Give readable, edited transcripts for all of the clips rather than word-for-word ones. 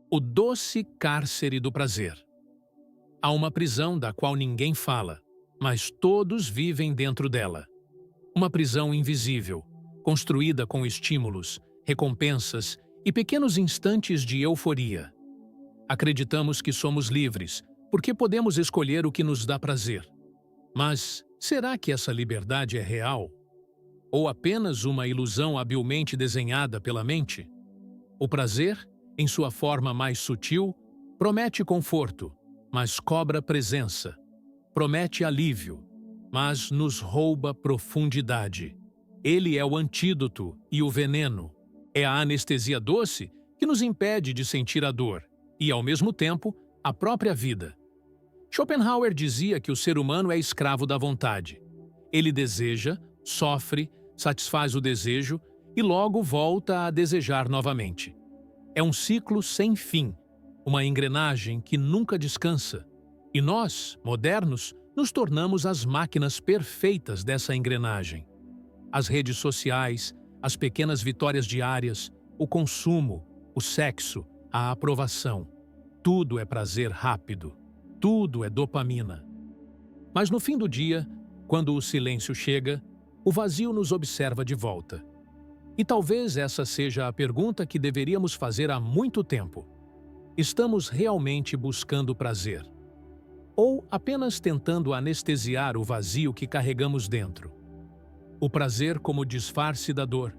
O doce cárcere do prazer. Há uma prisão da qual ninguém fala, mas todos vivem dentro dela. Uma prisão invisível, construída com estímulos, recompensas e pequenos instantes de euforia. Acreditamos que somos livres, porque podemos escolher o que nos dá prazer. Mas será que essa liberdade é real? Ou apenas uma ilusão habilmente desenhada pela mente? O prazer, em sua forma mais sutil, promete conforto, mas cobra presença. Promete alívio, mas nos rouba profundidade. Ele é o antídoto e o veneno. É a anestesia doce que nos impede de sentir a dor e, ao mesmo tempo, a própria vida. Schopenhauer dizia que o ser humano é escravo da vontade. Ele deseja, sofre, satisfaz o desejo e logo volta a desejar novamente. É um ciclo sem fim, uma engrenagem que nunca descansa. E nós, modernos, nos tornamos as máquinas perfeitas dessa engrenagem. As redes sociais, as pequenas vitórias diárias, o consumo, o sexo, a aprovação. Tudo é prazer rápido. Tudo é dopamina. Mas no fim do dia, quando o silêncio chega, o vazio nos observa de volta. E talvez essa seja a pergunta que deveríamos fazer há muito tempo. Estamos realmente buscando prazer? Ou apenas tentando anestesiar o vazio que carregamos dentro? O prazer como disfarce da dor.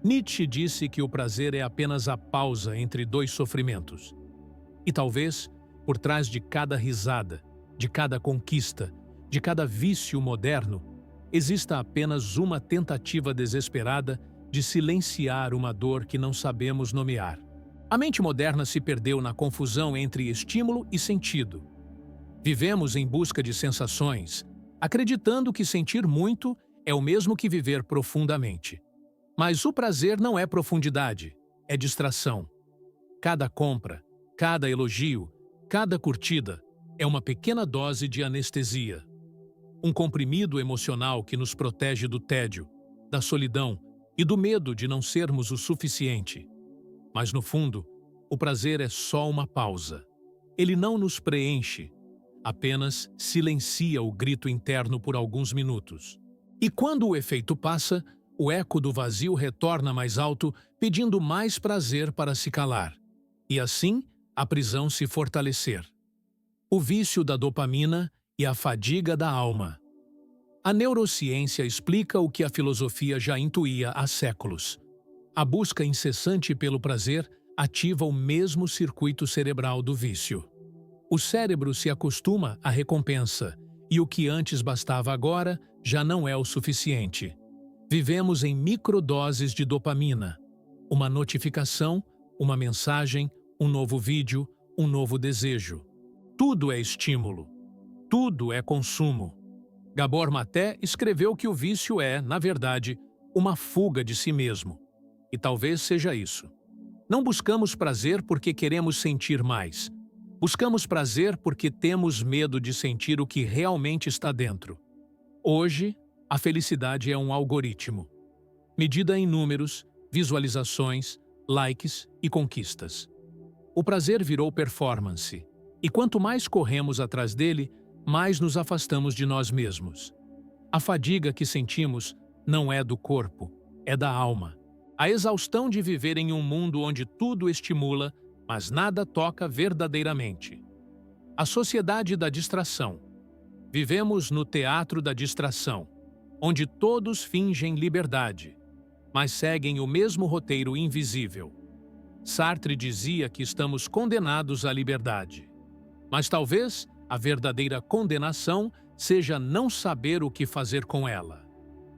Nietzsche disse que o prazer é apenas a pausa entre dois sofrimentos. E talvez, por trás de cada risada, de cada conquista, de cada vício moderno, exista apenas uma tentativa desesperada de silenciar uma dor que não sabemos nomear. A mente moderna se perdeu na confusão entre estímulo e sentido. Vivemos em busca de sensações, acreditando que sentir muito é o mesmo que viver profundamente. Mas o prazer não é profundidade, é distração. Cada compra, cada elogio, cada curtida é uma pequena dose de anestesia. Um comprimido emocional que nos protege do tédio, da solidão e do medo de não sermos o suficiente. Mas no fundo, o prazer é só uma pausa. Ele não nos preenche, apenas silencia o grito interno por alguns minutos. E quando o efeito passa, o eco do vazio retorna mais alto, pedindo mais prazer para se calar. E assim, a prisão se fortalecer. O vício da dopamina e a fadiga da alma. A neurociência explica o que a filosofia já intuía há séculos. A busca incessante pelo prazer ativa o mesmo circuito cerebral do vício. O cérebro se acostuma à recompensa, e o que antes bastava agora já não é o suficiente. Vivemos em microdoses de dopamina. Uma notificação, uma mensagem, um novo vídeo, um novo desejo. Tudo é estímulo. Tudo é consumo. Gabor Maté escreveu que o vício é, na verdade, uma fuga de si mesmo. E talvez seja isso. Não buscamos prazer porque queremos sentir mais. Buscamos prazer porque temos medo de sentir o que realmente está dentro. Hoje, a felicidade é um algoritmo. Medida em números, visualizações, likes e conquistas. O prazer virou performance. E quanto mais corremos atrás dele, mais nos afastamos de nós mesmos. A fadiga que sentimos não é do corpo, é da alma. A exaustão de viver em um mundo onde tudo estimula, mas nada toca verdadeiramente. A sociedade da distração. Vivemos no teatro da distração, onde todos fingem liberdade, mas seguem o mesmo roteiro invisível. Sartre dizia que estamos condenados à liberdade. Mas talvez a verdadeira condenação seja não saber o que fazer com ela.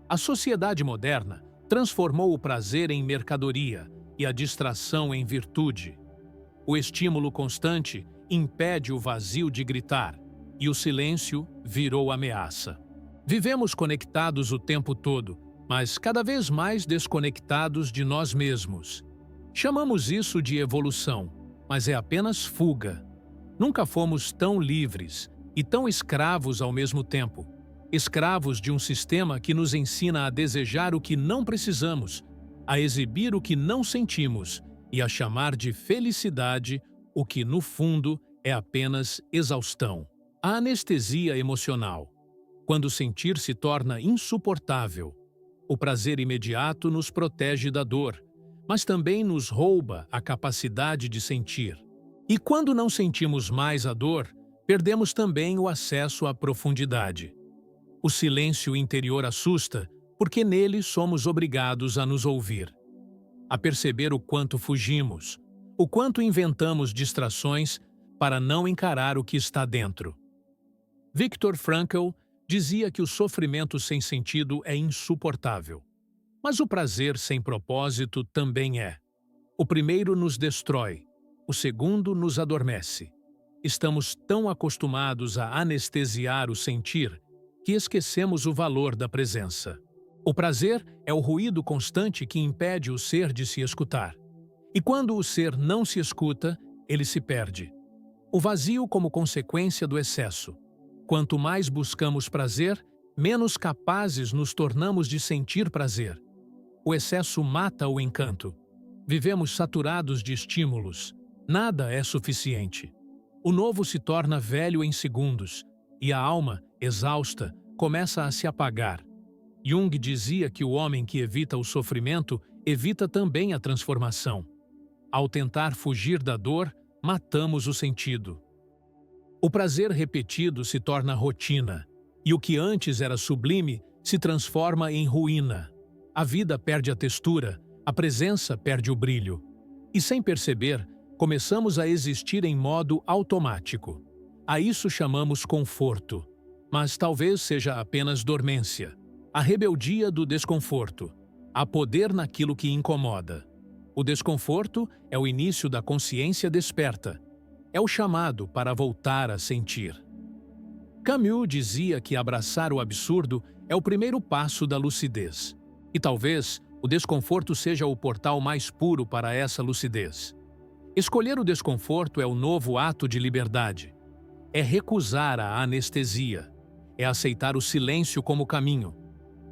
A sociedade moderna transformou o prazer em mercadoria e a distração em virtude. O estímulo constante impede o vazio de gritar, e o silêncio virou ameaça. Vivemos conectados o tempo todo, mas cada vez mais desconectados de nós mesmos. Chamamos isso de evolução, mas é apenas fuga. Nunca fomos tão livres e tão escravos ao mesmo tempo. Escravos de um sistema que nos ensina a desejar o que não precisamos, a exibir o que não sentimos e a chamar de felicidade o que, no fundo, é apenas exaustão. A anestesia emocional. Quando o sentir se torna insuportável, o prazer imediato nos protege da dor, mas também nos rouba a capacidade de sentir. E quando não sentimos mais a dor, perdemos também o acesso à profundidade. O silêncio interior assusta, porque nele somos obrigados a nos ouvir, a perceber o quanto fugimos, o quanto inventamos distrações para não encarar o que está dentro. Viktor Frankl dizia que o sofrimento sem sentido é insuportável. Mas o prazer sem propósito também é. O primeiro nos destrói, o segundo nos adormece. Estamos tão acostumados a anestesiar o sentir que esquecemos o valor da presença. O prazer é o ruído constante que impede o ser de se escutar. E quando o ser não se escuta, ele se perde. O vazio como consequência do excesso. Quanto mais buscamos prazer, menos capazes nos tornamos de sentir prazer. O excesso mata o encanto. Vivemos saturados de estímulos. Nada é suficiente. O novo se torna velho em segundos, e a alma, exausta, começa a se apagar. Jung dizia que o homem que evita o sofrimento evita também a transformação. Ao tentar fugir da dor, matamos o sentido. O prazer repetido se torna rotina, e o que antes era sublime se transforma em ruína. A vida perde a textura, a presença perde o brilho. E sem perceber, começamos a existir em modo automático. A isso chamamos conforto, mas talvez seja apenas dormência. A rebeldia do desconforto. Há poder naquilo que incomoda. O desconforto é o início da consciência desperta. É o chamado para voltar a sentir. Camus dizia que abraçar o absurdo é o primeiro passo da lucidez. E talvez o desconforto seja o portal mais puro para essa lucidez. Escolher o desconforto é o novo ato de liberdade. É recusar a anestesia. É aceitar o silêncio como caminho.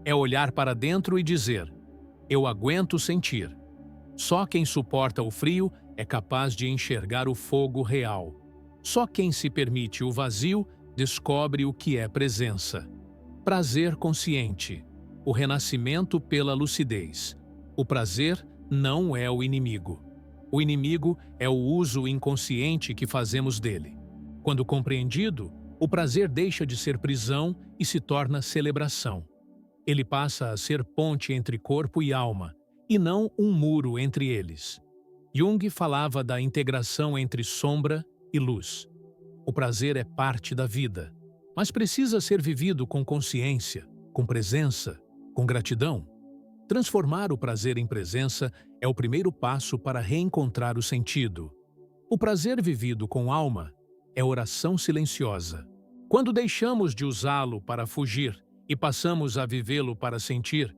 É olhar para dentro e dizer: eu aguento sentir. Só quem suporta o frio é capaz de enxergar o fogo real. Só quem se permite o vazio descobre o que é presença. Prazer consciente. O renascimento pela lucidez. O prazer não é o inimigo. O inimigo é o uso inconsciente que fazemos dele. Quando compreendido, o prazer deixa de ser prisão e se torna celebração. Ele passa a ser ponte entre corpo e alma, e não um muro entre eles. Jung falava da integração entre sombra e luz. O prazer é parte da vida, mas precisa ser vivido com consciência, com presença, com gratidão. Transformar o prazer em presença é o primeiro passo para reencontrar o sentido. O prazer vivido com alma é oração silenciosa. Quando deixamos de usá-lo para fugir e passamos a vivê-lo para sentir,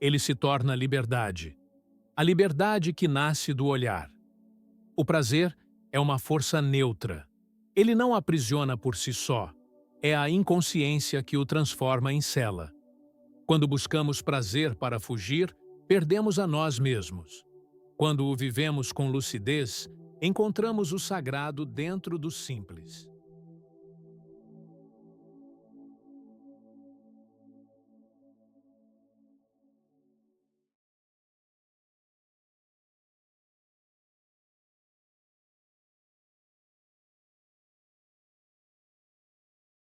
ele se torna liberdade. A liberdade que nasce do olhar. O prazer é uma força neutra. Ele não aprisiona por si só. É a inconsciência que o transforma em cela. Quando buscamos prazer para fugir, perdemos a nós mesmos. Quando o vivemos com lucidez, encontramos o sagrado dentro do simples.